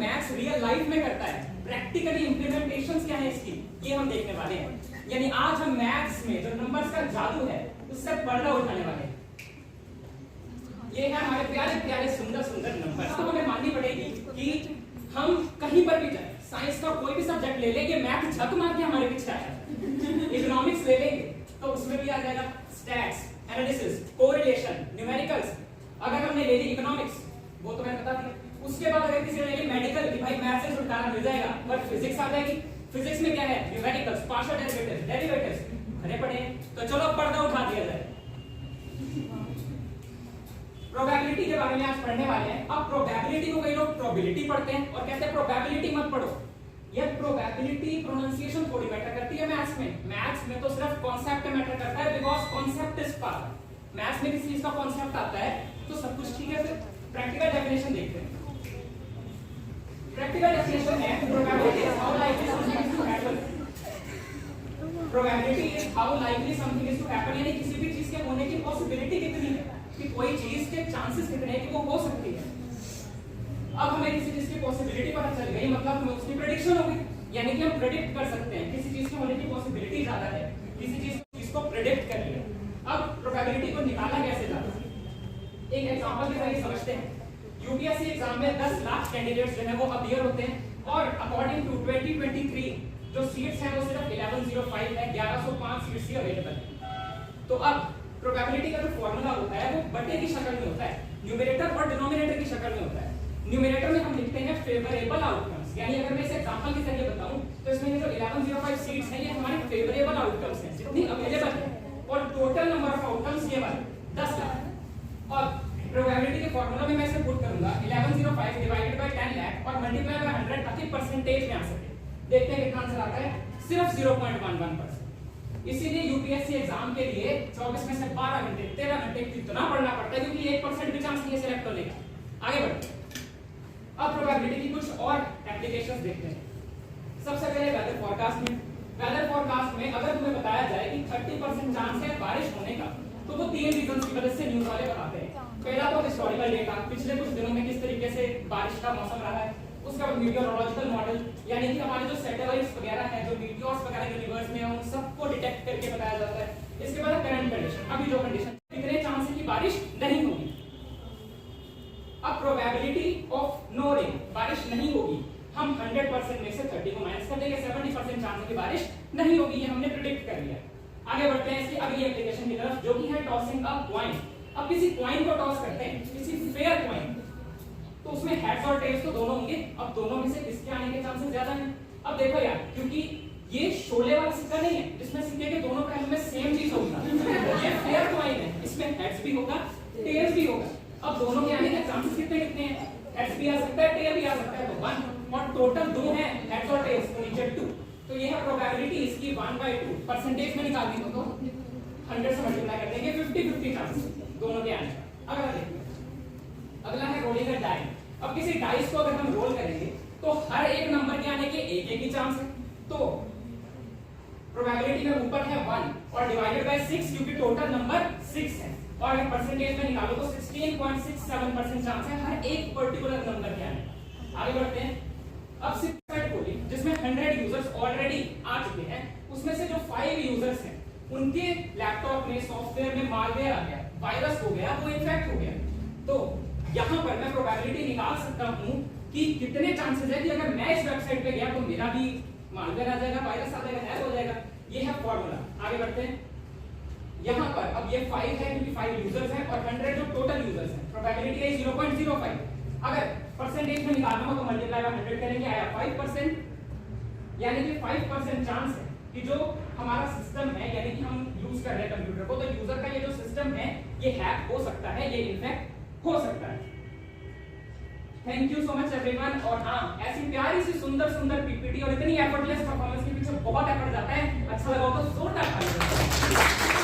Maths real life में करता है, प्रैक्टिकली इंप्लीमेंटेशंस क्या है इसकी, ये हम देखने वाले हैं। यानी आज हम मैथ्स में जो नंबर्स का जादू है उससे पर्दा उठाने वाले हैं। ये है हमारे प्यारे प्यारे सुंदर सुंदर नंबर। तो हमें माननी पड़ेगी कि हम कहीं पर भी जाए, साइंस का कोई भी सब्जेक्ट ले लेंगे, मैथ झक मार के हमारे पीछे आएगा। इकोनॉमिक्स ले लेंगे तो उसमें भी आ जाएगा स्टैट्स, एनालिसिस, कोरिलेशन, न्यूमेरिकल्स। अगर हमने ले ली इकोनॉमिक्स, वो तो मैंने बता दिया। उसके बाद अगर किसी ने ले ली मेडिकल कि भाई मैथ से छुटकारा मिल जाएगा, पर फिजिक्स आ जाएगी। फिजिक्स में क्या है, न्यूमेरिकल्स, पार्शियल डेरिवेटिव्स, डेरिवेटिव्स भरे पड़े हैं। तो चलो पर्दा उठा दिया जाए। प्रोबेबिलिटी के बारे में आज पढ़ने वाले हैं। अब प्रोबेबिलिटी को कई लोग प्रोबेबिलिटी पढ़ते हैं और कहते हैं प्रोबेबिलिटी मत पढ़ो। यह प्रोबेबिलिटी प्रोनाउंसिएशन थोड़ी मैटर करती है मैथ्स में। मैथ्स में तो सिर्फ कॉन्सेप्ट मैटर करता है, because concept is power. Maths में किसी चीज का कॉन्सेप्ट आता है तो सब कुछ ठीक है। फिर प्रैक्टिकल डेफिनेशन देखते हैं। प्रैक्टिकल डेफिनेशन है probability is how likely something is to happen. Probability is how likely something is to happen, यानी किसी भी चीज के होने की पॉसिबिलिटी कितनी है, कि कोई चीज के चांसेस कितने हैं कि वो हो सकती है। अब हमें किसी चीज की पॉसिबिलिटी पता चल गई, मतलब हमें उसकी प्रेडिक्शन हो गई, यानी कि हम प्रेडिक्ट कर सकते हैं किसी चीज के होने की पॉसिबिलिटी ज्यादा है, किसी चीज को प्रेडिक्ट कर लिया। अब प्रोबेबिलिटी को निकाला कैसे जाता है, एक एग्जांपल के जरिए समझते हैं। यूपीएससी एग्जाम में 10 लाख कैंडिडेट्स जो है वो अपीयर होते हैं और अकॉर्डिंग टू 2023 जो सीट्स हैं वो सिर्फ 1105 है, 1105 सीट्स ही अवेलेबल है। तो अब प्रोबेबिलिटी का जो फॉर्मूला होता है वो बटे की शक्ल में होता है, न्यूमरेटर और डिनोमिनेटर की शक्ल में होता है। न्यूमरेटर में हम लिखते हैं फेवरेबल आउटकम्स, यानी अगर मैं इसे एग्जांपल के जरिए बताऊं तो इसमें जो 1105 सीट्स हैं ये हमारे फेवरेबल आउटकम्स हैं, जितनी अवेलेबल है, और टोटल नंबर ऑफ आउटकम्स ये वाले 10 लाख। और प्रोबेबिलिटी के फॉर्मूला में मैं इसे पुट करूंगा 1105 डिवाइडेड बाय 10 लाख और मल्टीप्लाई बाय 100 ताकि परसेंटेज में आ सके। देखते हैं कितना आंसर आता है, सिर्फ 0.11%। इसीलिए यूपीएससी एग्जाम के लिए 24 में से 12 घंटे 13 घंटे कितना पढ़ना पड़ता है, क्योंकि 1% भी चांस नहीं है सिलेक्ट होने का। आगे बढ़ते। अब प्रोबेबिलिटी की कुछ और एप्लीकेशंस देखते हैं। सबसे पहले वेदर फोरकास्ट में। वेदर फोरकास्ट में अगर तुम्हें बताया जाए कि 30% चांस है बारिश होने का, तो वो 3 रीजंस की वजह से न्यूज़ वाले बताते हैं। पहला तो हिस्टोरिकल डेटा, पिछले कुछ दिनों में किस तरीके से बारिश का मौसम रहा है। उसका मीटियोरोलॉजिकल मॉडल, यानी कि हमारे जो सैटेलाइट्स वगैरह हैं, जो मीटियोर्स वगैरह यूनिवर्स में हैं, उन सबको डिटेक्ट करके बताया जाता है। इसके बाद करंट कंडीशन, अभी जो कंडीशन, कितने चांस है कि बारिश नहीं होगी। अब प्रोबेबिलिटी ऑफ नो रेन, बारिश नहीं होगी, हम 100% में से 30 को माइनस कर देंगे, 70% चांस है कि बारिश नहीं होगी, ये हमने प्रेडिक्ट कर लिया। आगे बढ़ते हैं इसकी अगली एप्लीकेशन की तरफ, जो कि है टॉसिंग अ कॉइन। अब किसी कॉइन को टॉस करते हैं, किसी फेयर कॉइन, तो उसमें हेड्स और टेल्स तो दोनों होंगे। अब दोनों में से किसके आने के चांसेस ज्यादा हैं? अब देखो यार, क्योंकि ये शोले वाला सिक्का नहीं है जिसमें सिक्के के दोनों पहलू में सेम चीज होगा। ये फेयर कॉइन है, इसमें हेड्स भी होगा, टेल्स भी होगा। अब दोनों के आने के चांसेस कितने कितने हैं? हेड्स भी आ सकता है, टेल भी आ सकता है, तो 1, और टोटल 2 हैं हेड्स और टेल्स, तो नीचे 2। तो ये है प्रोबेबिलिटी इसकी 1/2। परसेंटेज में निकाल दी तो 100 से मल्टीप्लाई कर देंगे, 50-50 चांस दोनों के आने का। अगला देखिए, अगला है रोलिंग अ डाई। अब किसी डाइस को अगर हम रोल करेंगे तो हर एक नंबर के आने के एक ही चांस है। तो प्रोबेबिलिटी में ऊपर है 1 और डिवाइडेड बाय 6, क्योंकि टोटल नंबर 6 है, और अगर परसेंटेज में निकालो तो 16.67% चांस है हर एक पर्टिकुलर नंबर के आने का। आगे बढ़ते हैं। अब सिक्वेट बोली, जिसमें 100 यूजर्स ऑलरेडी आ चुके हैं, उसमें से जो 5 यूजर्स हैं उनके लैपटॉप में, सॉफ्टवेयर में मालवेयर आ गया, वायरस हो गया, वो इन्फेक्ट हो गया। तो यहाँ पर मैं प्रोबेबिलिटी निकाल सकता हूँ कि कितने चांसेस है कि अगर मैं इस वेबसाइट पे गया तो मेरा भी मालवेयर आ जाएगा, वायरस आ जाएगा, हैक हो जाएगा। ये है फॉर्मूला। आगे बढ़ते हैं। यहाँ पर अब ये 5 है क्योंकि 5 यूजर्स हैं, और 100 जो टोटल यूजर्स हैं। प्रोबेबिलिटी है 0.05। अगर परसेंटेज में निकालना हो तो मल्टीप्लाई बाय 100 करेंगे, आया 5%, यानी कि 5% चांस है कि जो हमारा सिस्टम है, यानी कि हम यूज कर रहे हैं कंप्यूटर को, तो यूजर का ये जो सिस्टम है ये हैक हो सकता है, ये इन्फेक्ट हो सकता है। Thank you so much everyone. और हाँ, ऐसी प्यारी सी सुंदर सुंदर पीपीटी और इतनी एफर्टलेस परफॉर्मेंस के पीछे बहुत एफर्ट जाता है। अच्छा लगा हो तो जोरदार ताली बजाओ।